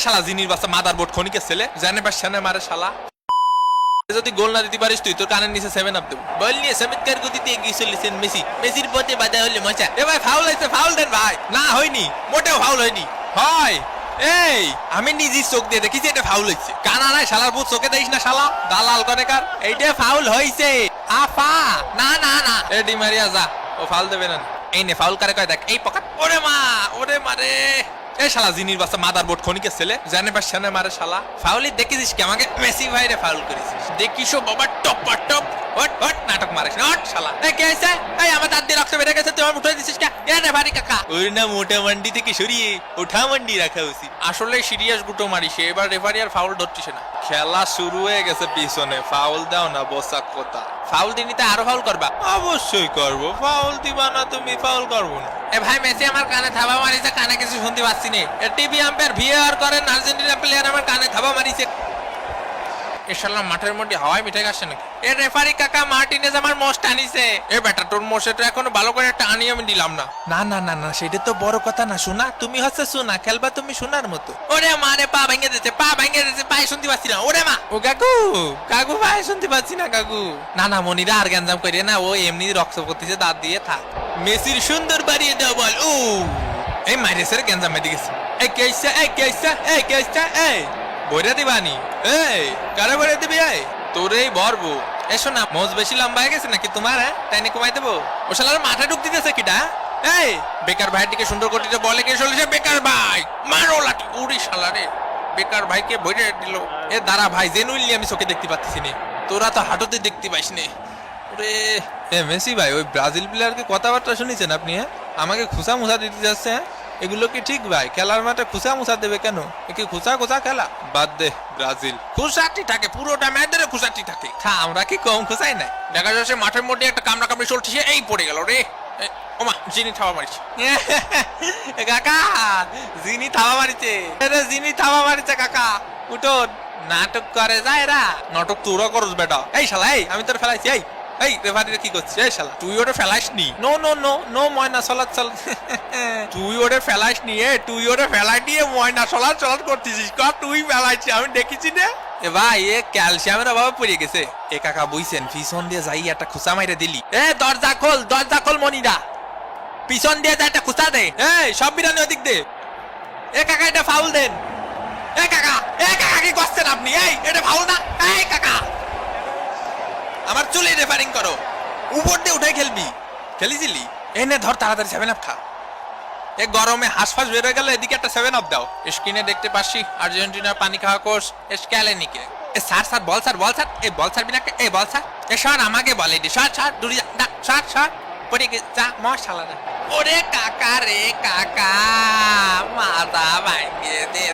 শালা জিনির বাচ্চা মাদারবোর্ড খনিকের ছেলে জানে বা শানে মারে শালা। যদি গোল না দিতে পারিস তুই তোর কানের নিচে 7 আপ দেব। বল নিয়ে চমৎকার গতিতে এগিয়ে চলেছেন মেসি। মেসির পথে বাধা হলে মজা। এ ভাই ফাউল হয়েছে, ফাউল দেন ভাই। না হয়নি, মোটেও ফাউল হয়নি। হয় এই আমি নিজের চোখ দিয়ে দেখেছি এটা ফাউল হয়েছে। কানা নাই শালার বুত চোখে দেখিস না শালা দালাল কনেকার। এইটা ফাউল হয়েছে আফা। না না না এ ডি মারিয়া যা, ও ফাউল দেবে না। এই নে ফাউল করে কয় দেখ এই পকেট। ওরে মা, ওরে মারে। এই শালা জিনির বাচ্চা মাদারবোর্ড খনিকের ছেলে জানে বা শানে মারে শালা। ফাউলি দেখেছিস কি আমাকে মেসি ভাইরে ফাউল করেছিস? দেখিসও বাবা টপ টপ হট হট নাটক মারিস না হট শালা। এই কে আছে? এই আমার দাঁত দিয়ে রক্ত বেরিয়ে গেছে, তুই আমার উঠে দিছিস কে? এ রে ভারী কাকা। ওর না মোটা মান্ডি থেকে সরিয়ে ওঠা মান্ডি রাখা উচিত। আসলে সিরিয়াস গুটো মারিছে, এবার রেফারি আর ফাউল ধরতিছে না। খেলা শুরু হয়ে গেছে পিছনে, ফাউল দাও না বসাক কথা। ফাউল দিনি তো আরো ফাউল করবা? অবশ্যই করবো। ফাউল দিবা না তুমি? ফাউল করবো না। এ ভাই মেসি আমার কানে থাবা মারিছে, কানে কিছু শুনতে পাচ্ছি না। টিভি আম্পায়ার ভিআর করেন, আর্জেন্টিনা প্লেয়ার আমার কানে থাবা মারিছে। এ শালা মাঠের মধ্যে হাওয়ায় মিঠে গেছে নাকি? এ রেফারি কাকা মার্টিনেজ আমার মোষ টানিছে। এ বেটা তোর মোষটা এখনো ভালো করে টানি আমি দিলাম না। না না না না সেটা তো বড় কথা না। শোনা তুমি হচ্ছে শোনা, খেলবা তুমি শোনার মতো। ওরে মারে পা ভেঙে দিয়েছে, পা ভেঙে দিয়েছে, পায়ে শুনতে পাচ্ছি না। ওরে মা, ও কাকু কাকু পায়ে শুনতে পাচ্ছি না কাকু। না না মনিরা আর গ্যাঞ্জাম করিয়ে না, ও এমনি রক্ত পড়তেছে, দাঁত দিয়ে থাক। মেসির সুন্দর বাড়িয়ে দাও বল। ও এই মাইরেছে রে গ্যাঞ্জাম মেটে গেছে। এই কেসা, এই কেসা, এই কেসা, এই বইরা দিবানি। এই কারে বইরা দিবি? এই তোরেই ভরবো। এসো না, মোজ বেশি লম্বা হয়ে গেছে নাকি তোমার? তাই নিয়ে কমাই দেবো। ও শালার মাথা ঢুক দিতেছে কিটা? এই বেকার ভাইয়ের দিকে সুন্দর করতে বলে কে চলেছে? বেকার ভাই মারো লাঠি। উড়ি শালা রে, বেকার ভাইকে বইরে দিল। এ দাঁড়া ভাই, জেনুইনলি আমি চোখে দেখতে পাচ্ছি না, তোরা তো হাঁটুতে দেখতে পাইস নে। ওরে এ মেসি ভাই, ওই ব্রাজিল প্লেয়ারকে কথাবার্তা শুনেছেন আপনি? হ্যাঁ আমাকে খুশা মুসা দিতে যাচ্ছে। হ্যাঁ এগুলো কি ঠিক ভাই? খেলার মাঠে খুশা মুসা দেবে কেন? কি খুশা খুশা খেলা? বাদ দে, ব্রাজিল খুশাটি থাকে, পুরোটা ম্যাচ ধরে খুশাটি থাকে। আমরা কি কম খুশাই নাই? দেখা যাচ্ছে মাঠের মধ্যে একটা কামড়া কামড়ি চলছে, এই পড়ে গেল রে। ওমা জিনি থাবা মারিছে কাকা, জিনি থাবা মারিছে, জিনি থাবা মারিছে কাকা। উঠোন নাটক করে যায় এরা। নাটক তোরা করস বেটা। এই শালা, এই আমি তোর ফেলাইছি। এই এই রেফারিরা কি করছিস? এই শালা তুই ওরে ফেলাইসনি। নো নো নো নো ময়না চলাত চল। তুই ওরে ফেলাইসনি। এ তুই ওরে ফেলাই দিয়ে ময়না চলাত চলাত করতেছিস। তুই ফেলাইছিস আমি দেখেছি না। এ ভাই এ ক্যালসিয়ামের অভাবে পড়ে গেছে। এ কাকা বুঝছেন, পিছন দিয়ে যাই একটা খুসা মাইরে দিলি। এ দরজা খোল, দরজা খোল মনিরা, পিছন দিয়ে যা একটা খুসা দে। এই সব বিরানি ওদিক দে। এ কাকা এটা ফাউল দেন। এ কাকা, এ কাকা কি করছেন আপনি? এই এটা ফাউল না। এই কাকা আমার চুলে রেফারিং করো, উপর দিয়ে উঠে খেলবি। খেলিছিলি? এনে ধর তাড়াতাড়ি 7 আপ খা। এ গরমে হাঁসফাঁস বের হয়ে গেল, এদিকে একটা 7 আপ দাও। স্ক্রিনে দেখতে পাচ্ছি আর্জেন্টিনার পানি খাওয়া কোর্স স্ক্যালেনিকে। এ স্যার স্যার বল স্যার, বল স্যার। এ বল স্যার বিনা এ বল স্যার। এ স্যার আমাকে বলে দি স্যার স্যার দূরে যা স্যার স্যার পড়ে যা মশালা। ওরে কাকা রে কাকা, মাথা ভাঙিয়ে দে।